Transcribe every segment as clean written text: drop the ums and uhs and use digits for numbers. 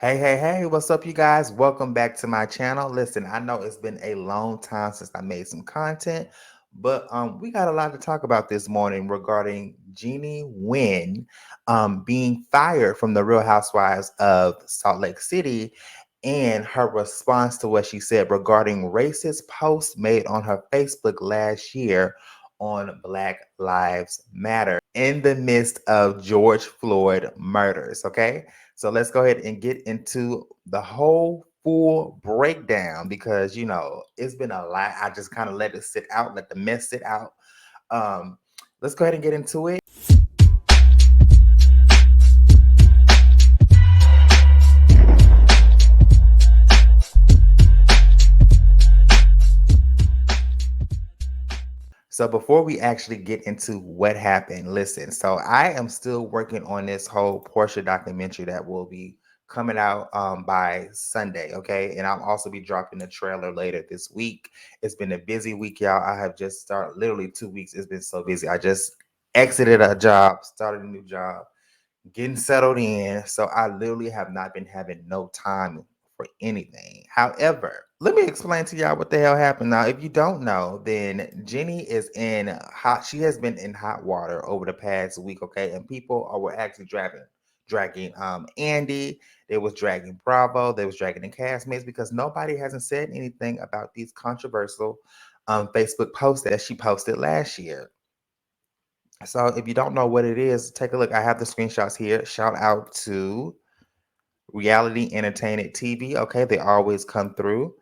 Hey, what's up, you guys? Welcome back to my channel. Listen, I know it's been a long time since I made some content, but we got a lot to talk about this morning regarding Jennie Nguyen being fired from the Real Housewives of Salt Lake City and her response to what she said regarding racist posts made on her Facebook last year on Black Lives Matter in the midst of George Floyd murders, okay? So let's go ahead and get into the whole full breakdown because it's been a lot. I just kind of let it sit out, let the mess sit out. Um, let's go ahead and get into it. So before we actually get into what happened, listen. So I am still working on this whole Portia documentary that will be coming out by Sunday, okay? And I'll also be dropping the trailer later this week. It's been a busy week, y'all. I have just started literally 2 weeks. It's been so busy. I just exited a job, started a new job, getting settled in. So I literally have not been having no time for anything. However, let me explain to y'all what the hell happened. Now, if you don't know, then Jennie is in hot. She has been in hot water over the past week, okay? And people were actually dragging Andy. They was dragging Bravo. They was dragging the castmates because nobody hasn't said anything about these controversial Facebook posts that she posted last year. So if you don't know what it is, take a look. I have the screenshots here. Shout out to Reality Entertainment TV. Okay, they always come through.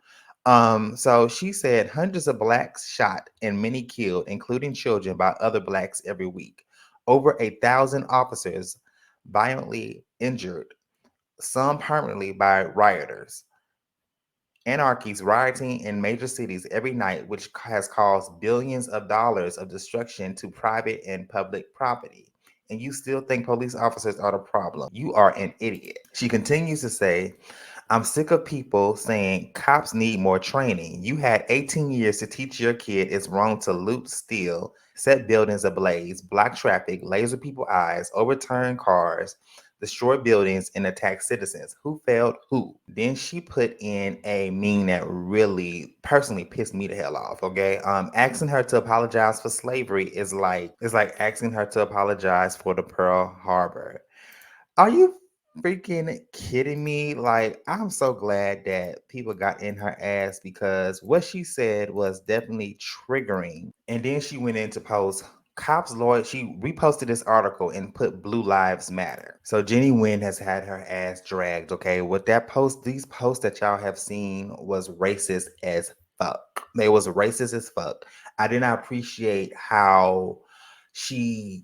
So she said hundreds of blacks shot and many killed, including children, by other blacks every week. Over 1,000 officers violently injured, some permanently by rioters. Anarchies rioting in major cities every night, which has caused billions of dollars of destruction to private and public property. And you still think police officers are the problem? You are an idiot. She continues to say, I'm sick of people saying cops need more training. You had 18 years to teach your kid it's wrong to loot, steal, set buildings ablaze, block traffic, laser people eyes, overturn cars, destroy buildings, and attack citizens. Who failed who? Then she put in a meme that really personally pissed me the hell off. Okay. Asking her to apologize for slavery is like asking her to apologize for the Pearl Harbor. Are you freaking kidding me? Like, I'm so glad that people got in her ass because what she said was definitely triggering. And then she went in to post cops lawyer. She reposted this article and put Blue Lives Matter. So Jennie Nguyen has had her ass dragged. Okay, with that post, these posts that y'all have seen was racist as fuck. They was racist as fuck. I did not appreciate how she,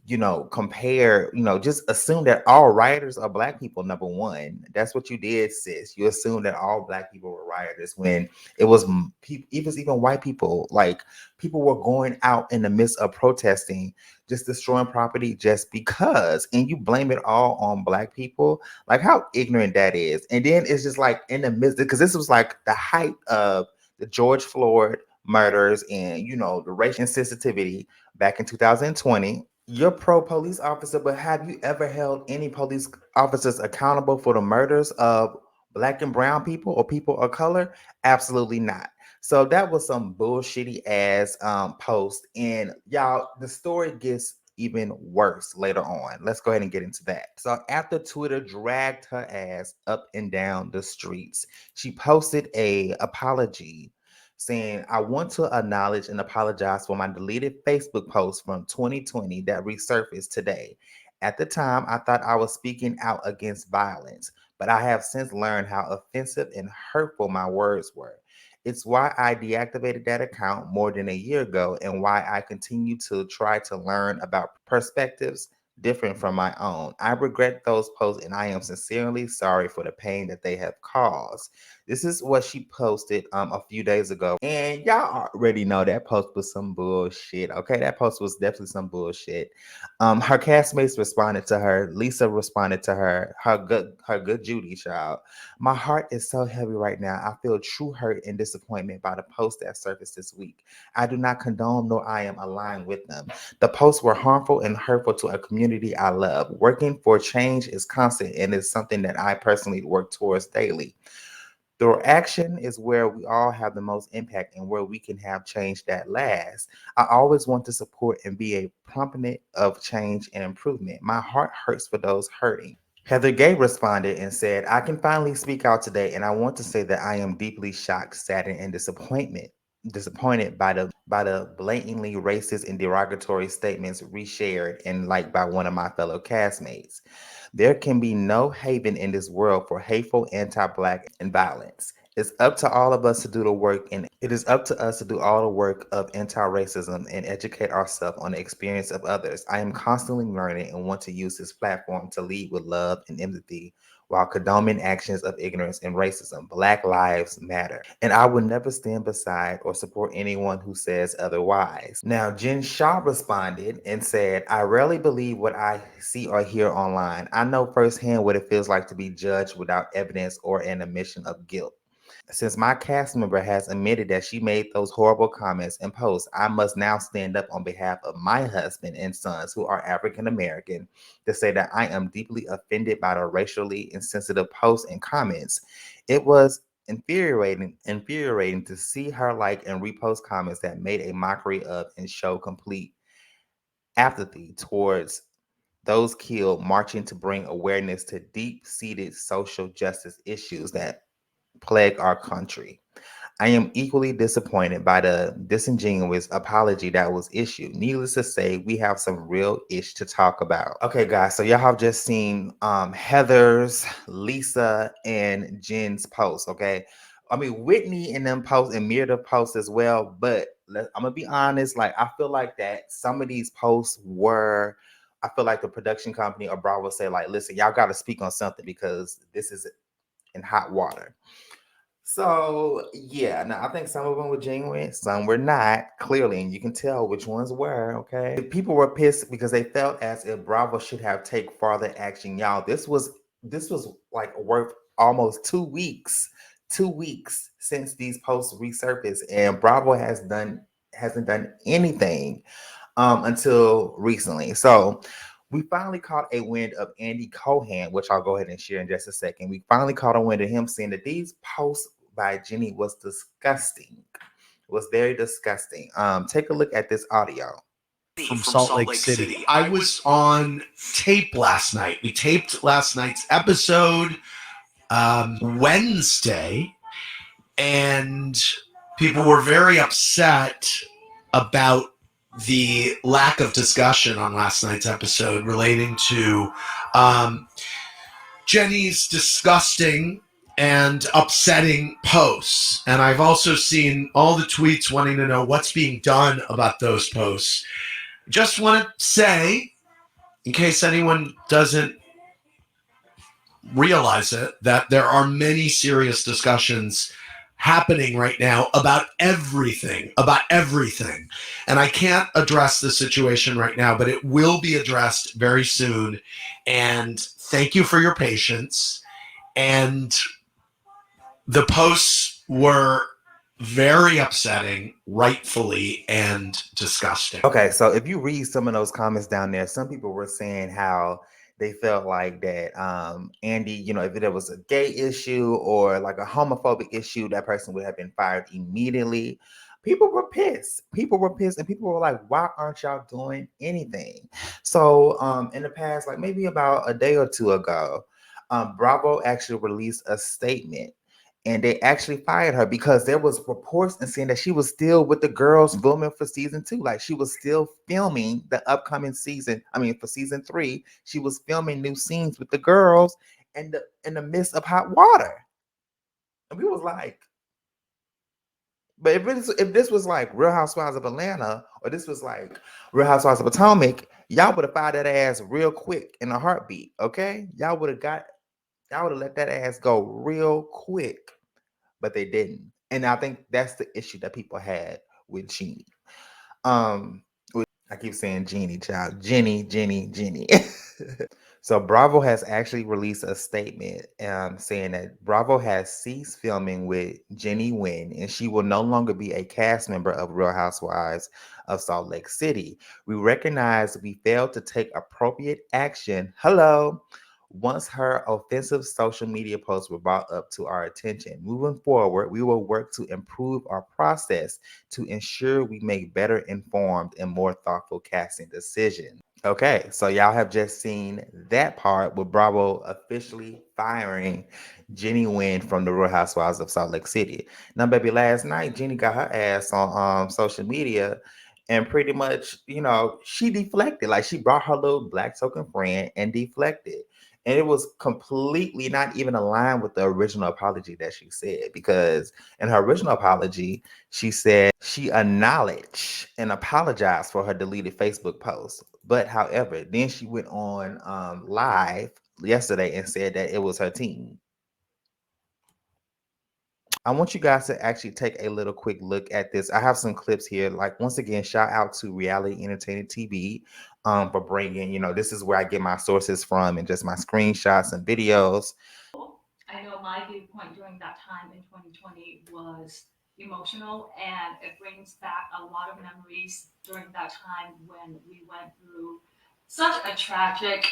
compare, just assume that all rioters are black people. Number one, that's what you did, sis. You assumed that all black people were rioters when it was people, even white people. Like, people were going out in the midst of protesting, just destroying property just because, and you blame it all on black people. Like, how ignorant that is. And then it's just like in the midst, because this was like the height of the George Floyd murders and the racial insensitivity back in 2020. You're pro police officer, but have you ever held any police officers accountable for the murders of black and brown people or people of color? Absolutely not. So that was some bullshitty ass post. And y'all, the story gets even worse later on. Let's go ahead and get into that. So after Twitter dragged her ass up and down the streets, she posted a apology saying, I want to acknowledge and apologize for my deleted Facebook post from 2020 that resurfaced today. At the time, I thought I was speaking out against violence, but I have since learned how offensive and hurtful my words were. It's why I deactivated that account more than a year ago and why I continue to try to learn about perspectives different from my own. I regret those posts and I am sincerely sorry for the pain that they have caused. This is what she posted a few days ago. And y'all already know that post was some bullshit. Okay, that post was definitely some bullshit. Her castmates responded to her. Lisa responded to her. Her good Judy child. My heart is so heavy right now. I feel true hurt and disappointment by the post that surfaced this week. I do not condone nor I am aligned with them. The posts were harmful and hurtful to a community community I love. Working for change is constant and is something that I personally work towards daily. Through action is where we all have the most impact and where we can have change that lasts. I always want to support and be a proponent of change and improvement. My heart hurts for those hurting. Heather Gay responded and said, I can finally speak out today, and I want to say that I am deeply shocked, saddened, and disappointed by the blatantly racist and derogatory statements reshared and liked by one of my fellow castmates. There can be no haven in this world for hateful, anti-black, and violence. It's up to all of us to do the work, and it is up to us to do all the work of anti-racism and educate ourselves on the experience of others. I am constantly learning and want to use this platform to lead with love and empathy while condoning actions of ignorance and racism. Black lives matter. And I will never stand beside or support anyone who says otherwise. Now, Jen Shaw responded and said, I rarely believe what I see or hear online. I know firsthand what it feels like to be judged without evidence or an admission of guilt. Since my cast member has admitted that she made those horrible comments and posts, I must now stand up on behalf of my husband and sons who are African American to say that I am deeply offended by the racially insensitive posts and comments. It was infuriating to see her like and repost comments that made a mockery of and show complete apathy towards those killed, marching to bring awareness to deep-seated social justice issues that plague our country. I am equally disappointed by the disingenuous apology that was issued. Needless to say, we have some real ish to talk about. Okay, guys, so y'all have just seen Heather's, Lisa, and Jen's posts. Okay, I mean Whitney and them posts and Mirda posts as well. But I'm gonna be honest, like I feel like that some of these posts were. I feel like the production company or Bravo say like, listen, y'all got to speak on something because this is in hot water. So yeah, now I think some of them were genuine, some were not, clearly, and you can tell which ones were, okay? People were pissed because they felt as if Bravo should have take further action. Y'all, this was like worth almost 2 weeks, 2 weeks since these posts resurfaced, and Bravo hasn't done anything until recently. So we finally caught a wind of Andy Cohen, which I'll go ahead and share in just a second. We finally caught a wind of him saying that these posts by Jennie was disgusting. It was very disgusting. Take a look at this audio. From Salt Lake City. I was on tape last night. We taped last night's episode Wednesday, and people were very upset about the lack of discussion on last night's episode relating to Jennie's disgusting and upsetting posts. And I've also seen all the tweets wanting to know what's being done about those posts. Just want to say, in case anyone doesn't realize it, that there are many serious discussions happening right now about everything. And I can't address the situation right now, but it will be addressed very soon. And thank you for your patience. And the posts were very upsetting, rightfully, and disgusting. Okay, so if you read some of those comments down there, some people were saying how they felt like that Andy, if there was a gay issue or like a homophobic issue, that person would have been fired immediately. People were pissed. People were pissed, and people were like, "Why aren't y'all doing anything?" So, in the past, like maybe about a day or two ago, Bravo actually released a statement and they actually fired her because there was reports and saying that she was still with the girls filming for season 2. Like she was still filming the upcoming season. I mean, for season 3, she was filming new scenes with the girls in the midst of hot water. And we was like, but if this was like Real Housewives of Atlanta or this was like Real Housewives of Potomac, y'all would have fired that ass real quick in a heartbeat. Okay, y'all would have let that ass go real quick. But they didn't. And I think that's the issue that people had with Jeannie. I keep saying Jeannie, child. Jennie. So Bravo has actually released a statement saying that Bravo has ceased filming with Jennie Nguyen, and she will no longer be a cast member of Real Housewives of Salt Lake City. We recognize we failed to take appropriate action. Hello. Once her offensive social media posts were brought up to our attention. Moving forward, we will work to improve our process to ensure we make better informed and more thoughtful casting decisions. Okay, so y'all have just seen that part with Bravo officially firing Jennie Nguyen from the Real Housewives of Salt Lake City. Now, baby, last night Jennie got her ass on social media and pretty much, she deflected. Like she brought her little black token friend and deflected. And it was completely not even aligned with the original apology that she said, because in her original apology, she said she acknowledged and apologized for her deleted Facebook post. But however, then she went on live yesterday and said that it was her team. I want you guys to actually take a little quick look at this. I have some clips here. Like, once again, shout out to Reality Entertainment TV for bringing, this is where I get my sources from and just my screenshots and videos. I know my viewpoint during that time in 2020 was emotional, and it brings back a lot of memories during that time when we went through such a tragic,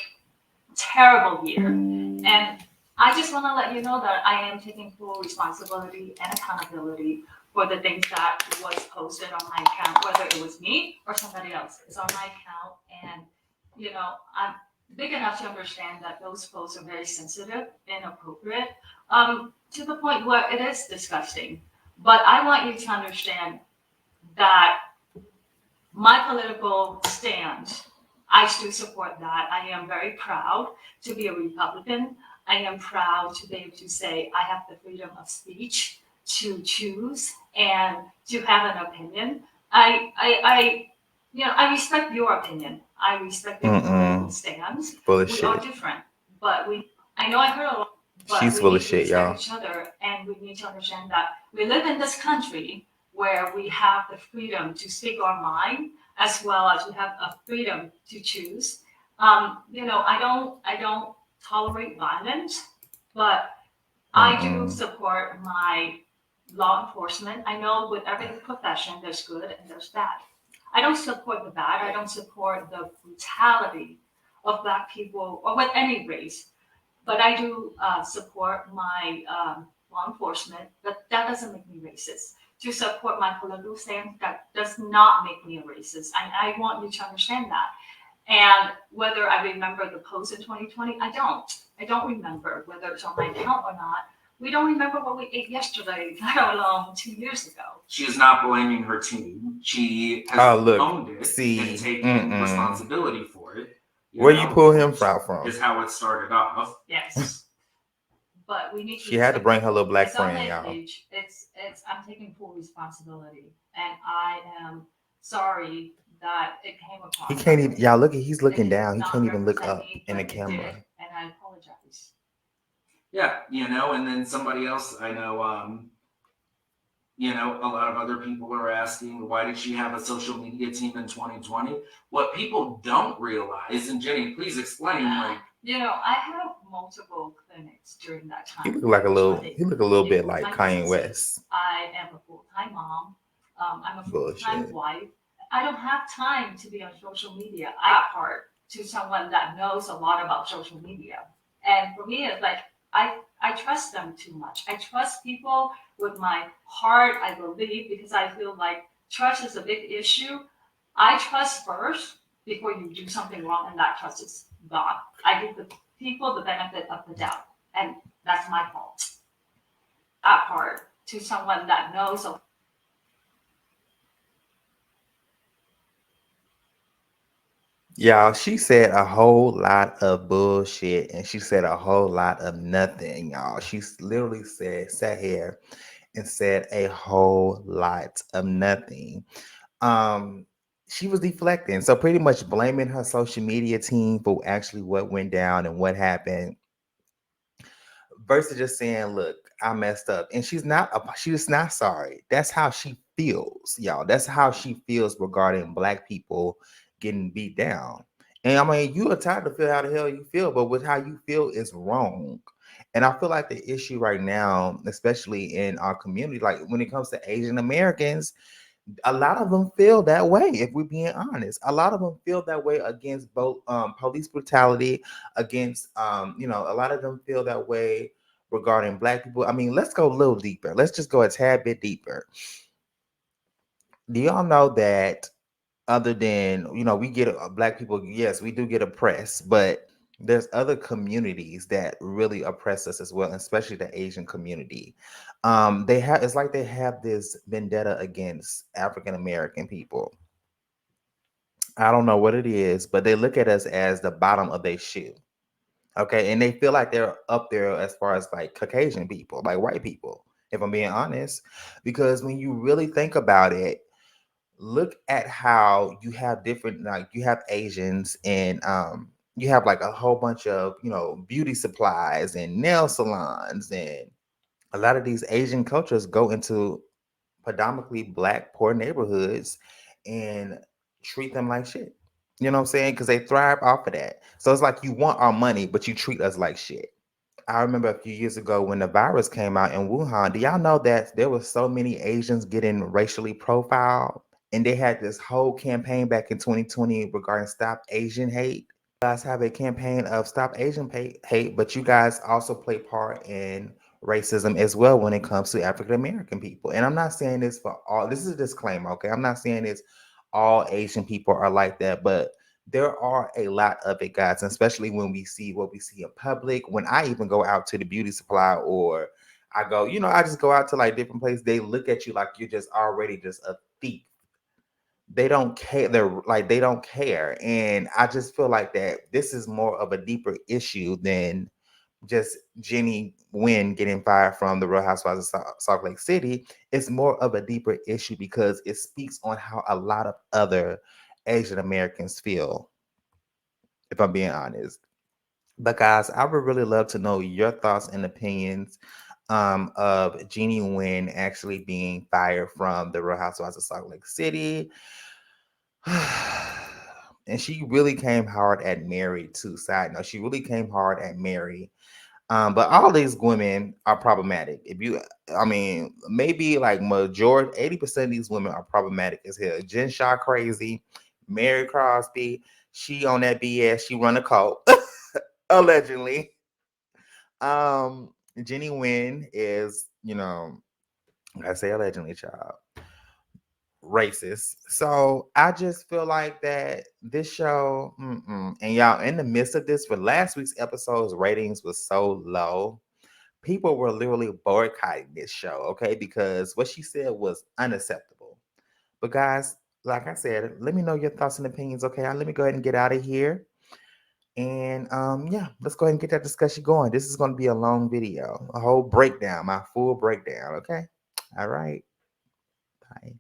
terrible year. And I just want to let you know that I am taking full responsibility and accountability for the things that was posted on my account, whether it was me or somebody else. It's on my account, and I'm big enough to understand that those posts are very sensitive, inappropriate, to the point where it is disgusting. But I want you to understand that my political stand, I do support that. I am very proud to be a Republican. I am proud to be able to say I have the freedom of speech to choose and to have an opinion. I respect your opinion. I respect your political stands. Full of We are shit. different, but I know I heard a lot, but She's we full need of to shit, respect y'all. each other, and we need to understand that we live in this country where we have the freedom to speak our mind as well as we have a freedom to choose. I don't tolerate violence, but I do Mm-mm. support my law enforcement. I know with every profession there's good and there's bad. I don't support the bad. I don't support the brutality of Black people or with any race. But I do support my law enforcement, but that doesn't make me racist. To support my political stand, that does not make me a racist. I want you to understand that. And whether I remember the post in 2020, I don't. I don't remember whether it's on my account or not. We don't remember what we ate yesterday, let alone 2 years ago. She is not blaming her team. She has owned it and taken responsibility for it. Where you pull him from? Is how it started off. Yes. But we need to. She had to bring her little black it's on friend, my y'all. page. It's. I'm taking full responsibility, and I am sorry that it came across. He can't even, y'all look at, he's looking It did down. He not can't even look represent up me, in the but it camera. did, and I apologize. Yeah, and then somebody else I know, a lot of other people are asking, why did she have a social media team in 2020? What people don't realize, and Jenny, please explain, like, I have multiple clinics during that time. He look a little bit like Kanye West. I am a full-time mom. I'm a full-time Bullshit. wife. I don't have time to be on social media. I part to someone that knows a lot about social media. And for me, it's like I trust them too much. I trust people with my heart, I believe, because I feel like trust is a big issue. I trust first before you do something wrong, and that trust is gone. I give the people the benefit of the doubt, and that's my fault. That part to someone that knows a Y'all, she said a whole lot of bullshit and she said a whole lot of nothing, y'all. She literally sat here and said a whole lot of nothing. Um, she was deflecting, so pretty much blaming her social media team for actually what went down and what happened, versus just saying, "Look, I messed up," and she's not sorry. That's how she feels, y'all. That's how she feels regarding Black people getting beat down. And I mean, you are entitled to feel how the hell you feel, but with how you feel is wrong. And I feel like the issue right now, especially in our community, like when it comes to Asian Americans, a lot of them feel that way. If we're being honest, a lot of them feel that way against both police brutality, against a lot of them feel that way regarding Black people. I mean, let's go a little deeper. Let's just go a tad bit deeper. Do y'all know that other than we get Black people, yes, we do get oppressed, but there's other communities that really oppress us as well, especially the Asian community. They have it's like they have this vendetta against African American people. I don't know what it is, but they look at us as the bottom of their shoe. Okay, and they feel like they're up there as far as like Caucasian people, like white people, if I'm being honest. Because when you really think about it, look at how you have different, like you have Asians and you have like a whole bunch of beauty supplies and nail salons, and a lot of these Asian cultures go into predominantly Black poor neighborhoods and treat them like shit. You know what I'm saying? Because they thrive off of that. So it's like you want our money, but you treat us like shit. I remember a few years ago when the virus came out in Wuhan. Do y'all know that there were so many Asians getting racially profiled? And they had this whole campaign back in 2020 regarding Stop Asian Hate. You guys have a campaign of Stop Asian Hate, but you guys also play part in racism as well when it comes to African American people. And I'm not saying this for all, this is a disclaimer, okay? I'm not saying this all Asian people are like that, but there are a lot of it, guys, and especially when we see what we see in public. When I even go out to the beauty supply, or I go, I just go out to like different places, they look at you like you're just already just a thief. They don't care. They don't care. And I just feel like that this is more of a deeper issue than just Jennie Nguyen getting fired from the Real Housewives of Salt Lake City. It's more of a deeper issue because it speaks on how a lot of other Asian Americans feel, if I'm being honest. But guys, I would really love to know your thoughts and opinions of Jennie Nguyen actually being fired from the Real Housewives of Salt Lake City. And she really came hard at Mary too. Side note, she really came hard at Mary. But all these women are problematic. I mean, maybe like majority, 80% of these women are problematic as hell. Jen Shaw crazy, Mary Crosby, she on that BS. She run a cult, allegedly. Jennie Nguyen is, I say allegedly, child, racist. So I just feel like that this show, and y'all, in the midst of this, for last week's episode's ratings was so low, people were literally boycotting this show, okay, because what she said was unacceptable. But guys, like I said, let me know your thoughts and opinions, okay? Let me go ahead and get out of here. And yeah, let's go ahead and get that discussion going. This is going to be a long video, a whole breakdown, my full breakdown, okay? All right. Bye.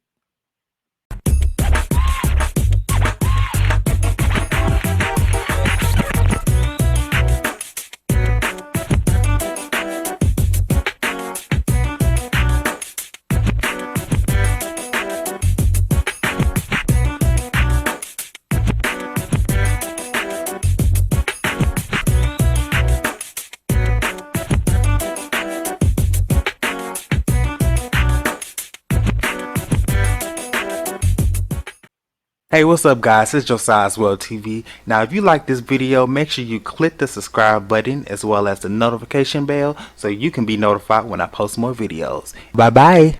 Hey, what's up guys? It's Josiah's World TV. Now, if you like this video, make sure you click the subscribe button as well as the notification bell so you can be notified when I post more videos. Bye bye.